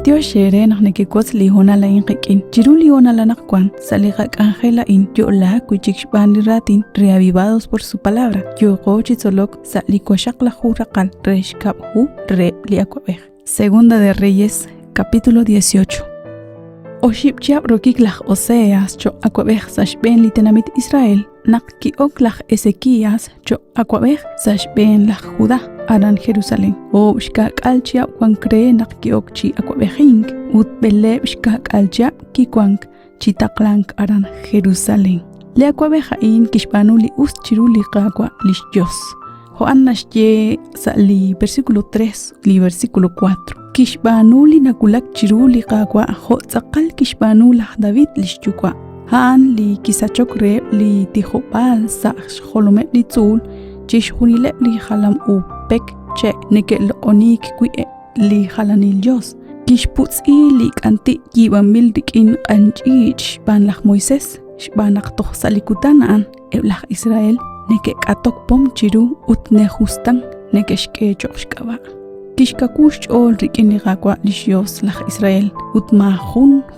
Tio shere nake kos lihona la inqekin. Chiru lihona la nakwan. Saligak Ángela in yo la kuchikshbani ratin reavivados por su palabra. Yo gochitzolok salikoshak la jurakal reshkab hu re liakwabej. Segunda de Reyes, capítulo 18. Oshipchiab rokiklach Oseas cho akwabej sashben litenamit Israel. Nakki oklach Ezequías cho akwabej sashben lach Judá aran Jerusalén. O shkak alchia kwankre nakki okchi akwabejink. Ut bele shkak alchia kikwank chitaklank aran Jerusalén. Le akwabeja in kishpanuli uschiruli qagwa lishjos. Joan nashye sali versículo 3 li versículo 4. Kishpanuli nakulak chiruli qagwa ho tsaqal kishpanula David lishchukwa. Haan li kisachokre li tijopal sa jolome li tzul chishunile li halam upek che nekel onik kwi li halanil jos. Kishputzi li kanti yibamil dikin anchich ban lach Moisés shbanak toh salikutanaan eblach Israel neke katok pom chiru ut ne justan neke shke choshkaba. Kishkakush ol rikin gakwa lishios lach Israel ut ma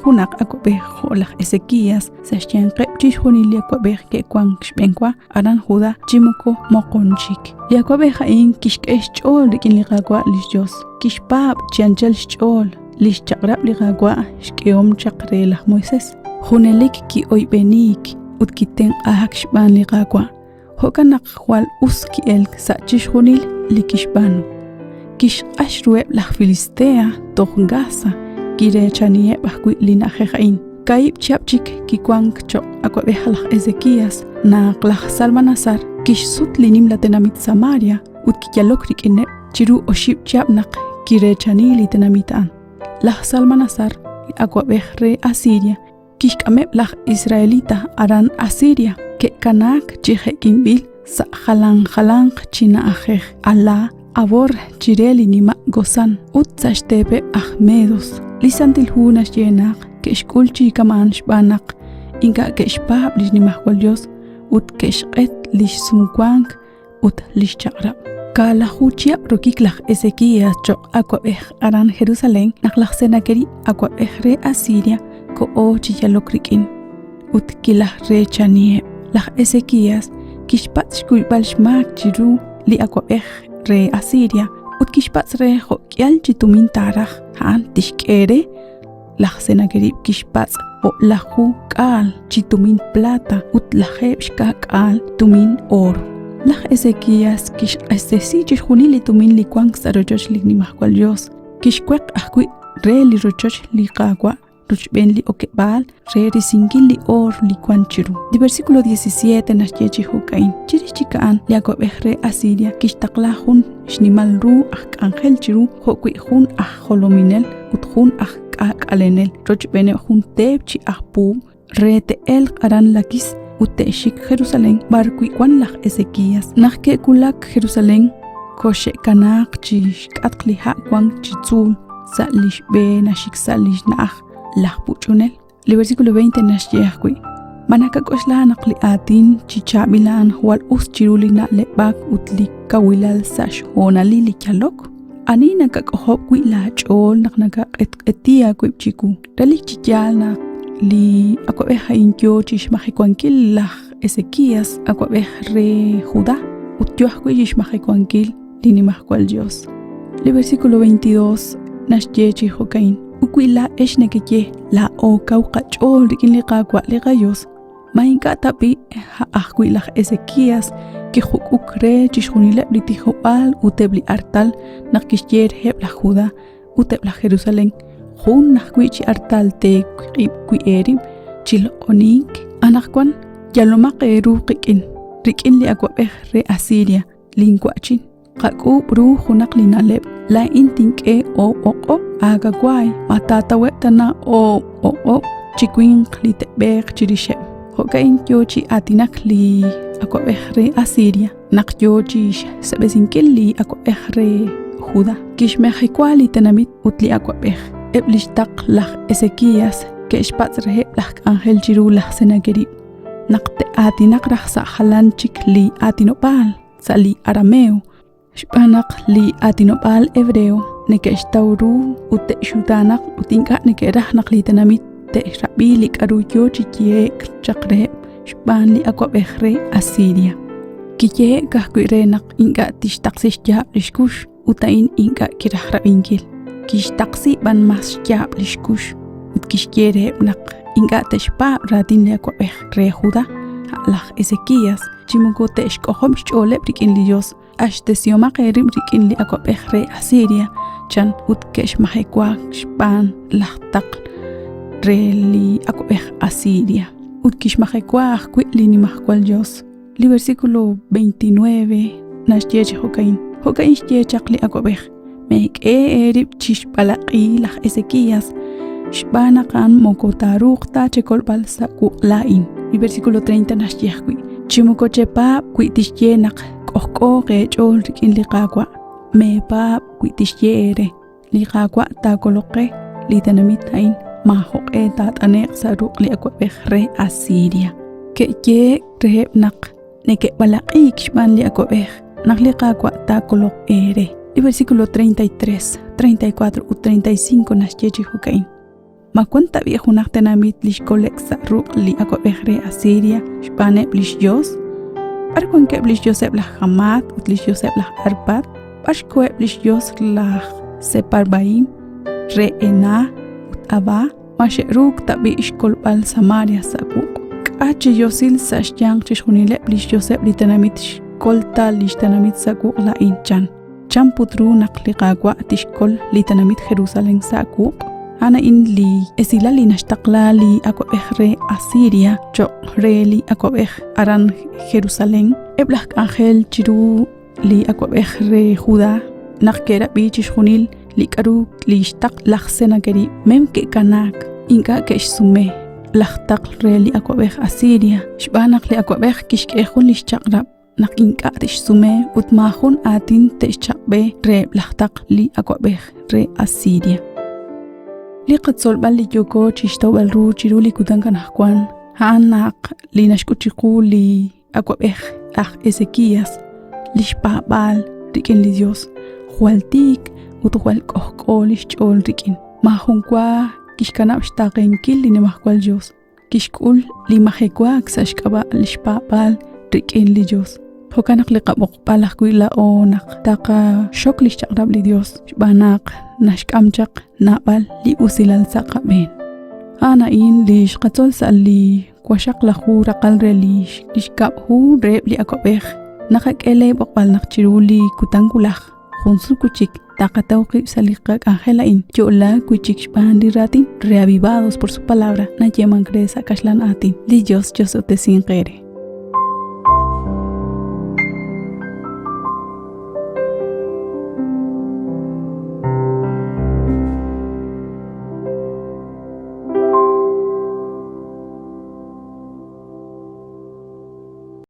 hunak akobe lach Ezequías sashchen qepchish hunilia akobe ke kwang shbenkwa aran Judá chimuko mokonchik. Yakobe hain kishkesh ol rikin gakwa lishios. Kishpab chanchal shchol lishchakrab ligagwa shkeom chakre lach Moisés. Hunelik ki oibenik ut kiten ahak shban ligagwa. Hokanak wal uski el sachish hunil likishbanu. Kish ashrueb lach Filistea toh Gaza kire chanie bahkui linajejain. Kaib chapchik kikwang cho akwabeh lach Ezequías na lach Salmanasar kish sut linim latenamit Samaria ut kikyalok rikine chiru oshib chapnak kire chani litenamitan. Lach Salmanasar akwabeh re Asiria kishkameb lach Israelita aran Asiria ke kanak chihe kimbil sa halang china ajej ala abor chireli nima gozan ut sashtepe ahmedos lisantil hunas yenak ke shkulchi kaman shbanak inga ke shpab lisnimahwalyos ut ke shqet lish sumkwank ut lish chakrab. Kala huchia rokiklach Ezequías cho akwabeh aran Jerusalén naklach senakeri akwabeh re Asiria ko o chiyalokrikin ut kilah re chanie lach Ezequías kishpat shkuibal shmak chiru li akwabeh re Asiria ut kishpat re ho kial chitumin taraj haan tishkere lach senakeri kishpat o lahu kal chitumin plata ut lajeb shkakal tumin oro. Lach Ezequías kish asesi chihunili tumin li kwang sarojosh li nimahwalyos kishkwek ahkui re li rojosh li qagwa ruchben li okebal re risingil li or li kwanchiru. Di versículo 17 nashyechi hukain chirichikaan li akwabeh re Asiria kishtaklahun shnimal ru angel chiru hokui hun jolominel ut hun alenel ruchbene hun tebchi ahpu re te el aran lakis uteshik Jerusalén barkui kwan lach Ezequías nachke kulak Jerusalén koshe kanak chish katkliha kwang chitzul salish be nashik salish naach lach puchunel. Le versículo 20 nashyahkui manaka koshla nakli atin chichabilan hual uschiruli na lebak utli kawilal sash honali likalok ani nakakohop kui la chol naknaka etia kui chiku relik chichal na li akwabeh inkyo chishmajikwankil lach Ezequías akwabeh re Judá utyohkui chishmajikwankil linimahkwal Dios. Le versículo 22 nashyechi hokain ukwila eshnekeye la okauqa chol rikin liqakwa liqayos mainka tapi ahkui lach Ezequías que ukre chishunile blitijobal utebli artal nakishyer heb la Judá utebla Jerusalén hun nakwichi artal te kui erim chil onik anakwan yalomakeru rikin li akwabeh re Asiria linkwachin qaku bru hunak linaleb la intinke o agagwai matata wetana o chikwin klitebek chirishe hokain yochi atinak li akwabeh re Asiria nak yochi sebesinkel li akwabeh re Judá kishmejikwali tenamit utli akwabeh eblishtak lach Ezequías ke shpatz reheb lach angel chiru lach senakeri nakte atinak rachsa halanchik li atinopal sali arameo shpanak li atinopal hebreo nekextauru utexutanak utinka nekerahnak litanamit texrabi likaruyo chikie chaqre shban li akwabehre Asiria kiye kahkuirenak inka tishtaqsishya lishkush utain inka kirahrabinkil kishtaqsi ban mas yab lishkush utkishkiere nak inka teshpa radin li akwabehre Judá Allah Ezequías chimuko texkohom chole brikin li Dios ashtesioma qerim rikin li akwabehre Asiria chan utkesh mahekwa shpan lahtaq reli akwabeh Asiria utkish mahekwa kwili ni mahkwal Dios li versículo 29 nashyeche hokain shiyechaq akwabeh mek erib chishpalaqi lah Ezequías shbana kan mokotaruq ta chekolbal saku lain li versículo 30 nashyekwi chimuko chepa kwitishyenak qoqo qechol rikin liqaqwa mepa kwitishyeere liqaqwa takoloqe litanamit hain mahoqe tataneq saruq li akwabehre Asiria keye rehebnaq neke balaqi kishban li akwabeh naqliqaqwa takoloq ere li versículo 33 34 u 35 nashyeche hokain makwanta viejunaq tenamit lishkolek saruq li akwabehre Asiria shbane blishjos Arkon ke blishjos eblah Hamat utlishjos eblah Arpad Ashko blishjos lah Separbaim Reena utaba masheruk tabi ishkolbal Samaria sakuk Ache yosil sashyan chishunile blishjos eblitanamit kolta lishtanamit sakuk la inchan champutru naqliqaqwa tishkol litanamit Jerusalén sakuk ana in li esila li nashtaqla li akwabehre Asiria cho reli akwabeh aran Jerusalén eblah ángel chiru li akwabehre Judá naqkera bichishunil li karu li ishtaq laxsena keri memke kanak inka keshsume lahtaq reli akwabeh Asiria shbanaq li akwabeh kishkehun li shaqrab naq inka tishsume utmahun atin tishaqbe re lahtaq li akwabeh re Asiria liqat solbal li yoko chishtawal ru chiru li kutankan hkwan hanak li nashkuchiqu li akwabeh Ezequías li shpabal rikin li Dios hualtik utuhual kohkol ishchol rikin mahunkwa kishkanab shtaqenkil li nemahkwal Dios kishkul li mahekwa ksashkaba li shpabal rikin li Dios hokanak li qaboqbalaq kuila onak taqa shok li shaqrab li Dios shbanak nashkamchaq nabal li usilal saqaben ana in li shqatzol sal li kwashaq lahu raqal relish lishkab hu reb li akwabeh naqakele boqbal naqchiruli kutankulaj junsul kuchik taqatawqi saliqaq angelain yola kuchik shpandi ratin reavivados por su palabra na yeman cresa kashlan atin li Dios te sin qere